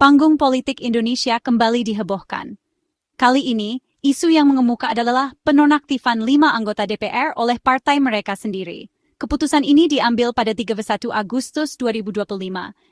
Panggung politik Indonesia kembali dihebohkan. Kali ini, isu yang mengemuka adalah penonaktifan 5 anggota DPR oleh partai mereka sendiri. Keputusan ini diambil pada 31 Agustus 2025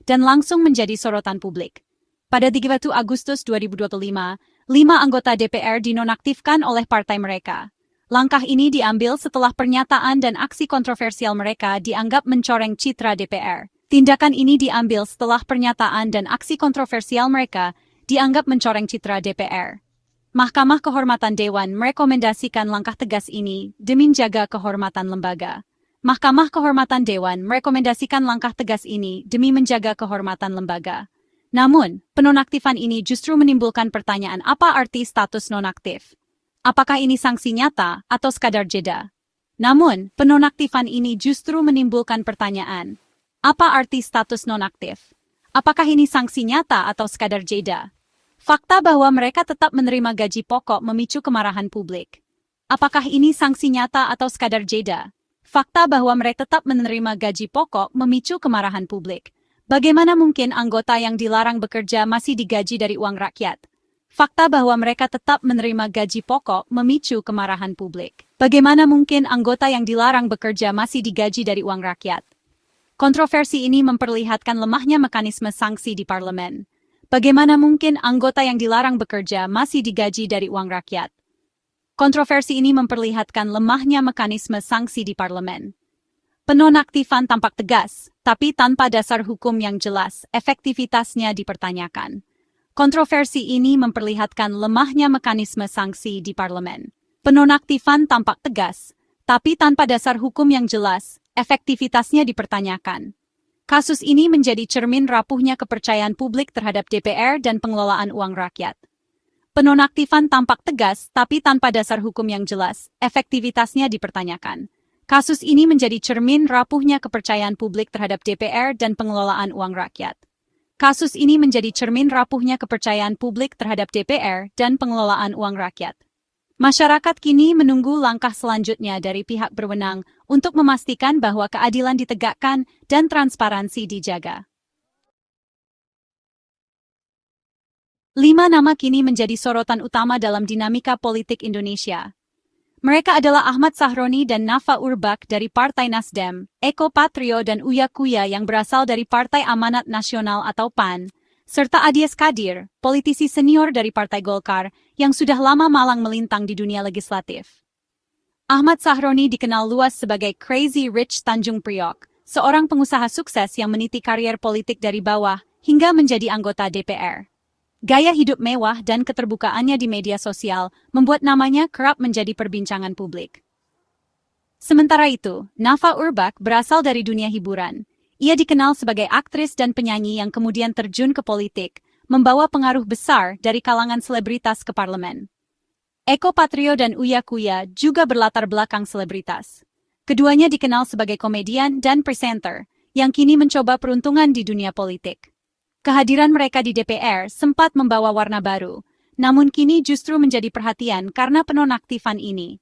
dan langsung menjadi sorotan publik. Pada 31 Agustus 2025, 5 anggota DPR dinonaktifkan oleh partai mereka. Langkah ini diambil setelah pernyataan dan aksi kontroversial mereka dianggap mencoreng citra DPR. Tindakan ini diambil setelah pernyataan dan aksi kontroversial mereka dianggap mencoreng citra DPR. Mahkamah Kehormatan Dewan merekomendasikan langkah tegas ini demi menjaga kehormatan lembaga. Mahkamah Kehormatan Dewan merekomendasikan langkah tegas ini demi menjaga kehormatan lembaga. Namun, penonaktifan ini justru menimbulkan pertanyaan apa arti status nonaktif. Apakah ini sanksi nyata atau sekadar jeda? Namun, penonaktifan ini justru menimbulkan pertanyaan. Apa arti status nonaktif? Apakah ini sanksi nyata atau sekadar jeda? Fakta bahwa mereka tetap menerima gaji pokok memicu kemarahan publik. Apakah ini sanksi nyata atau sekadar jeda? Fakta bahwa mereka tetap menerima gaji pokok memicu kemarahan publik. Bagaimana mungkin anggota yang dilarang bekerja masih digaji dari uang rakyat? Fakta bahwa mereka tetap menerima gaji pokok memicu kemarahan publik. Bagaimana mungkin anggota yang dilarang bekerja masih digaji dari uang rakyat? Kontroversi ini memperlihatkan lemahnya mekanisme sanksi di parlemen. Bagaimana mungkin anggota yang dilarang bekerja masih digaji dari uang rakyat? Kontroversi ini memperlihatkan lemahnya mekanisme sanksi di parlemen. Penonaktifan tampak tegas, tapi tanpa dasar hukum yang jelas, efektivitasnya dipertanyakan. Kontroversi ini memperlihatkan lemahnya mekanisme sanksi di parlemen. Penonaktifan tampak tegas, tapi tanpa dasar hukum yang jelas, efektivitasnya dipertanyakan. Kasus ini menjadi cermin rapuhnya kepercayaan publik terhadap DPR dan pengelolaan uang rakyat. Penonaktifan tampak tegas, tapi tanpa dasar hukum yang jelas, efektivitasnya dipertanyakan. Kasus ini menjadi cermin rapuhnya kepercayaan publik terhadap DPR dan pengelolaan uang rakyat. Kasus ini menjadi cermin rapuhnya kepercayaan publik terhadap DPR dan pengelolaan uang rakyat. Masyarakat kini menunggu langkah selanjutnya dari pihak berwenang untuk memastikan bahwa keadilan ditegakkan dan transparansi dijaga. 5 nama kini menjadi sorotan utama dalam dinamika politik Indonesia. Mereka adalah Ahmad Sahroni dan Nafa Urbach dari Partai Nasdem, Eko Patrio dan Uya Kuya yang berasal dari Partai Amanat Nasional atau PAN, serta Adyes Kadir, politisi senior dari Partai Golkar yang sudah lama malang melintang di dunia legislatif. Ahmad Sahroni dikenal luas sebagai Crazy Rich Tanjung Priok, seorang pengusaha sukses yang meniti karier politik dari bawah hingga menjadi anggota DPR. Gaya hidup mewah dan keterbukaannya di media sosial membuat namanya kerap menjadi perbincangan publik. Sementara itu, Nafa Urbach berasal dari dunia hiburan. Ia dikenal sebagai aktris dan penyanyi yang kemudian terjun ke politik, membawa pengaruh besar dari kalangan selebritas ke parlemen. Eko Patrio dan Uya Kuya juga berlatar belakang selebritas. Keduanya dikenal sebagai komedian dan presenter, yang kini mencoba peruntungan di dunia politik. Kehadiran mereka di DPR sempat membawa warna baru, namun kini justru menjadi perhatian karena penonaktifan ini.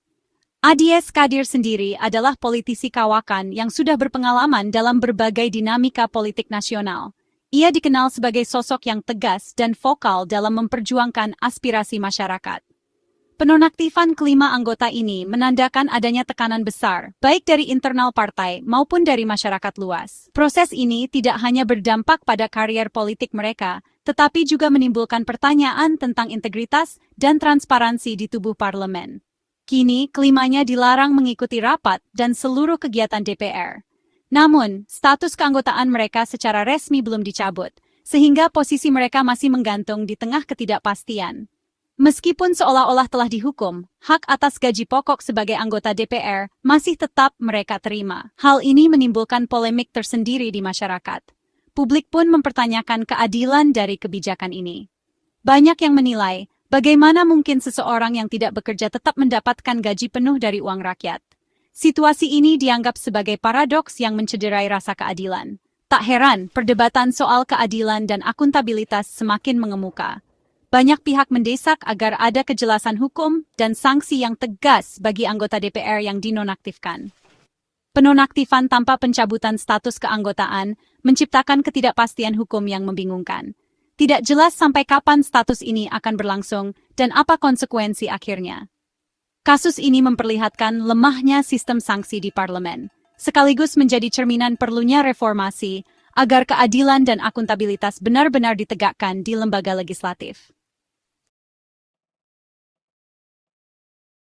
Adyes Kadir sendiri adalah politisi kawakan yang sudah berpengalaman dalam berbagai dinamika politik nasional. Ia dikenal sebagai sosok yang tegas dan vokal dalam memperjuangkan aspirasi masyarakat. Penonaktifan kelima anggota ini menandakan adanya tekanan besar, baik dari internal partai maupun dari masyarakat luas. Proses ini tidak hanya berdampak pada karier politik mereka, tetapi juga menimbulkan pertanyaan tentang integritas dan transparansi di tubuh parlemen. Kini, kelimanya dilarang mengikuti rapat dan seluruh kegiatan DPR. Namun, status keanggotaan mereka secara resmi belum dicabut, sehingga posisi mereka masih menggantung di tengah ketidakpastian. Meskipun seolah-olah telah dihukum, hak atas gaji pokok sebagai anggota DPR masih tetap mereka terima. Hal ini menimbulkan polemik tersendiri di masyarakat. Publik pun mempertanyakan keadilan dari kebijakan ini. Banyak yang menilai, bagaimana mungkin seseorang yang tidak bekerja tetap mendapatkan gaji penuh dari uang rakyat? Situasi ini dianggap sebagai paradoks yang mencederai rasa keadilan. Tak heran, perdebatan soal keadilan dan akuntabilitas semakin mengemuka. Banyak pihak mendesak agar ada kejelasan hukum dan sanksi yang tegas bagi anggota DPR yang dinonaktifkan. Penonaktifan tanpa pencabutan status keanggotaan menciptakan ketidakpastian hukum yang membingungkan. Tidak jelas sampai kapan status ini akan berlangsung dan apa konsekuensi akhirnya. Kasus ini memperlihatkan lemahnya sistem sanksi di parlemen, sekaligus menjadi cerminan perlunya reformasi agar keadilan dan akuntabilitas benar-benar ditegakkan di lembaga legislatif.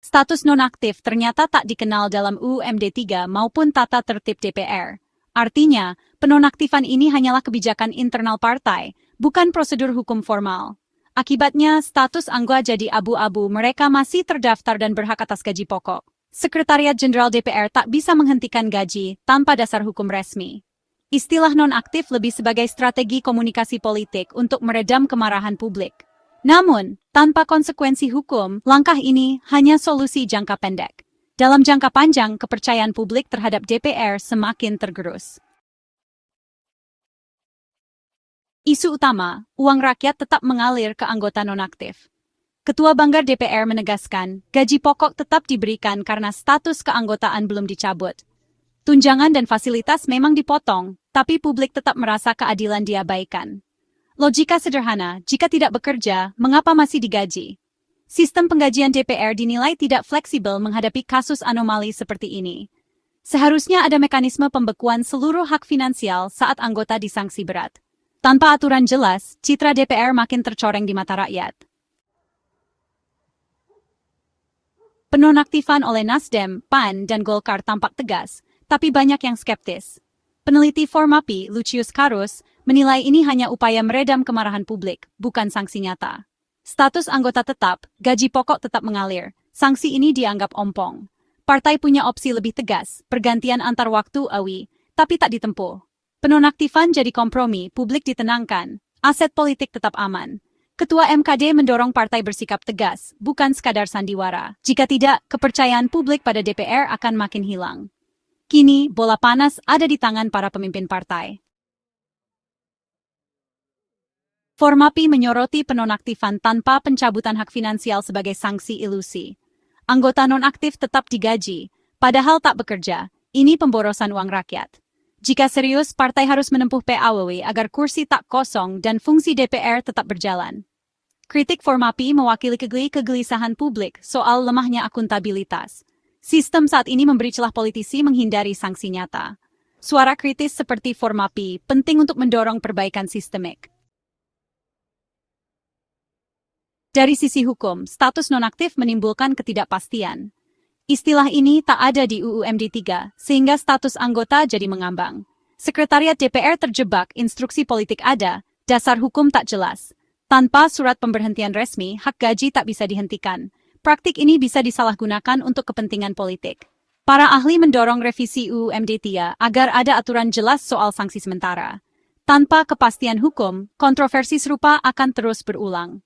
Status nonaktif ternyata tak dikenal dalam UU MD 3 maupun tata tertib DPR. Artinya, penonaktifan ini hanyalah kebijakan internal partai, bukan prosedur hukum formal. Akibatnya, status anggota jadi abu-abu, mereka masih terdaftar dan berhak atas gaji pokok. Sekretariat Jenderal DPR tak bisa menghentikan gaji tanpa dasar hukum resmi. Istilah nonaktif lebih sebagai strategi komunikasi politik untuk meredam kemarahan publik. Namun, tanpa konsekuensi hukum, langkah ini hanya solusi jangka pendek. Dalam jangka panjang, kepercayaan publik terhadap DPR semakin tergerus. Isu utama, uang rakyat tetap mengalir ke anggota nonaktif. Ketua Banggar DPR menegaskan, gaji pokok tetap diberikan karena status keanggotaan belum dicabut. Tunjangan dan fasilitas memang dipotong, tapi publik tetap merasa keadilan diabaikan. Logika sederhana, jika tidak bekerja, mengapa masih digaji? Sistem penggajian DPR dinilai tidak fleksibel menghadapi kasus anomali seperti ini. Seharusnya ada mekanisme pembekuan seluruh hak finansial saat anggota disangsi berat. Tanpa aturan jelas, citra DPR makin tercoreng di mata rakyat. Penonaktifan oleh Nasdem, PAN, dan Golkar tampak tegas, tapi banyak yang skeptis. Peneliti Formapi, Lucius Karus, menilai ini hanya upaya meredam kemarahan publik, bukan sanksi nyata. Status anggota tetap, gaji pokok tetap mengalir. Sanksi ini dianggap ompong. Partai punya opsi lebih tegas, pergantian antar waktu AWI, tapi tak ditempuh. Penonaktifan jadi kompromi, publik ditenangkan, aset politik tetap aman. Ketua MKD mendorong partai bersikap tegas, bukan sekadar sandiwara. Jika tidak, kepercayaan publik pada DPR akan makin hilang. Kini, bola panas ada di tangan para pemimpin partai. Formapi menyoroti penonaktifan tanpa pencabutan hak finansial sebagai sanksi ilusi. Anggota nonaktif tetap digaji, padahal tak bekerja. Ini pemborosan uang rakyat. Jika serius, partai harus menempuh PAWW agar kursi tak kosong dan fungsi DPR tetap berjalan. Kritik Formapi mewakili kegelisahan publik soal lemahnya akuntabilitas. Sistem saat ini memberi celah politisi menghindari sanksi nyata. Suara kritis seperti Formapi penting untuk mendorong perbaikan sistemik. Dari sisi hukum, status nonaktif menimbulkan ketidakpastian. Istilah ini tak ada di UU MD 3, sehingga status anggota jadi mengambang. Sekretariat DPR terjebak, instruksi politik ada, dasar hukum tak jelas. Tanpa surat pemberhentian resmi, hak gaji tak bisa dihentikan. Praktik ini bisa disalahgunakan untuk kepentingan politik. Para ahli mendorong revisi UU MD 3 agar ada aturan jelas soal sanksi sementara. Tanpa kepastian hukum, kontroversi serupa akan terus berulang.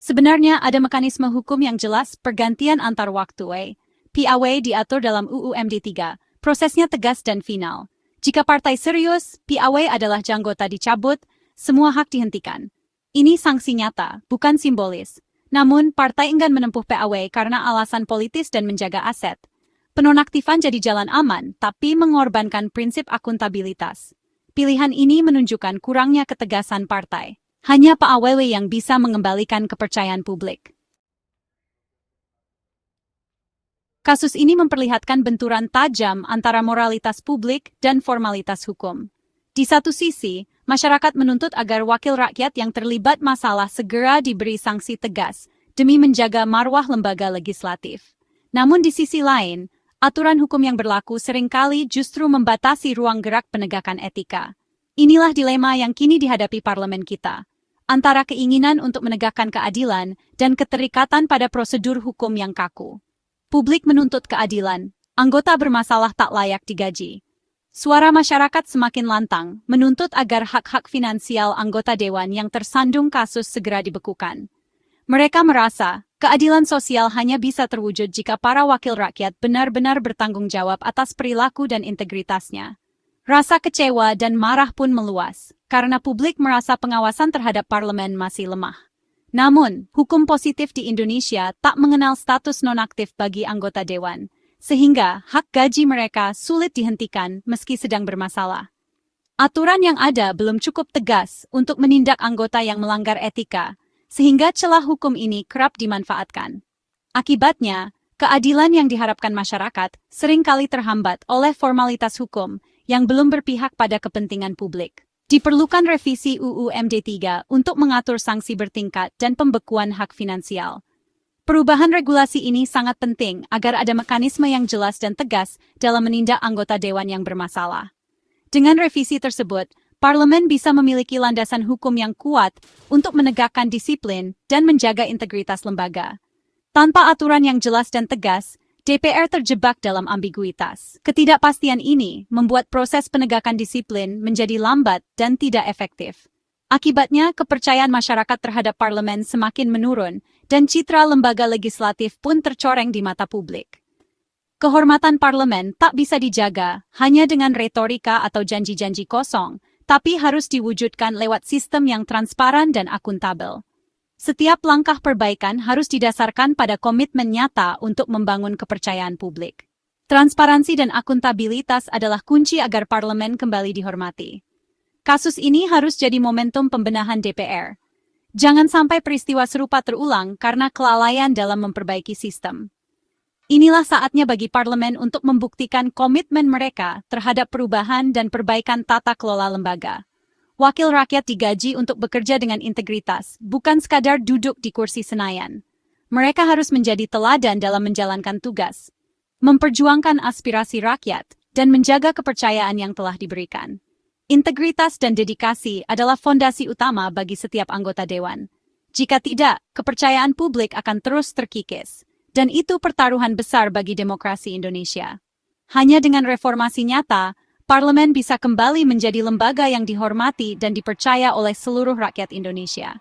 Sebenarnya ada mekanisme hukum yang jelas pergantian antar waktu. PAW diatur dalam UU MD 3, prosesnya tegas dan final. Jika partai serius, PAW adalah janggota dicabut, semua hak dihentikan. Ini sanksi nyata, bukan simbolis. Namun, partai enggan menempuh PAW karena alasan politis dan menjaga aset. Penonaktifan jadi jalan aman, tapi mengorbankan prinsip akuntabilitas. Pilihan ini menunjukkan kurangnya ketegasan partai. Hanya PAW yang bisa mengembalikan kepercayaan publik. Kasus ini memperlihatkan benturan tajam antara moralitas publik dan formalitas hukum. Di satu sisi, masyarakat menuntut agar wakil rakyat yang terlibat masalah segera diberi sanksi tegas demi menjaga marwah lembaga legislatif. Namun di sisi lain, aturan hukum yang berlaku seringkali justru membatasi ruang gerak penegakan etika. Inilah dilema yang kini dihadapi parlemen kita, antara keinginan untuk menegakkan keadilan dan keterikatan pada prosedur hukum yang kaku. Publik menuntut keadilan, anggota bermasalah tak layak digaji. Suara masyarakat semakin lantang, menuntut agar hak-hak finansial anggota dewan yang tersandung kasus segera dibekukan. Mereka merasa, keadilan sosial hanya bisa terwujud jika para wakil rakyat benar-benar bertanggung jawab atas perilaku dan integritasnya. Rasa kecewa dan marah pun meluas, karena publik merasa pengawasan terhadap parlemen masih lemah. Namun, hukum positif di Indonesia tak mengenal status nonaktif bagi anggota dewan, sehingga hak gaji mereka sulit dihentikan meski sedang bermasalah. Aturan yang ada belum cukup tegas untuk menindak anggota yang melanggar etika, sehingga celah hukum ini kerap dimanfaatkan. Akibatnya, keadilan yang diharapkan masyarakat seringkali terhambat oleh formalitas hukum yang belum berpihak pada kepentingan publik. Diperlukan revisi UU MD 3 untuk mengatur sanksi bertingkat dan pembekuan hak finansial. Perubahan regulasi ini sangat penting agar ada mekanisme yang jelas dan tegas dalam menindak anggota dewan yang bermasalah. Dengan revisi tersebut, parlemen bisa memiliki landasan hukum yang kuat untuk menegakkan disiplin dan menjaga integritas lembaga. Tanpa aturan yang jelas dan tegas, DPR terjebak dalam ambiguitas. Ketidakpastian ini membuat proses penegakan disiplin menjadi lambat dan tidak efektif. Akibatnya, kepercayaan masyarakat terhadap parlemen semakin menurun dan citra lembaga legislatif pun tercoreng di mata publik. Kehormatan parlemen tak bisa dijaga hanya dengan retorika atau janji-janji kosong, tapi harus diwujudkan lewat sistem yang transparan dan akuntabel. Setiap langkah perbaikan harus didasarkan pada komitmen nyata untuk membangun kepercayaan publik. Transparansi dan akuntabilitas adalah kunci agar parlemen kembali dihormati. Kasus ini harus jadi momentum pembenahan DPR. Jangan sampai peristiwa serupa terulang karena kelalaian dalam memperbaiki sistem. Inilah saatnya bagi parlemen untuk membuktikan komitmen mereka terhadap perubahan dan perbaikan tata kelola lembaga. Wakil rakyat digaji untuk bekerja dengan integritas, bukan sekadar duduk di kursi Senayan. Mereka harus menjadi teladan dalam menjalankan tugas, memperjuangkan aspirasi rakyat, dan menjaga kepercayaan yang telah diberikan. Integritas dan dedikasi adalah fondasi utama bagi setiap anggota dewan. Jika tidak, kepercayaan publik akan terus terkikis. Dan itu pertaruhan besar bagi demokrasi Indonesia. Hanya dengan reformasi nyata, parlemen bisa kembali menjadi lembaga yang dihormati dan dipercaya oleh seluruh rakyat Indonesia.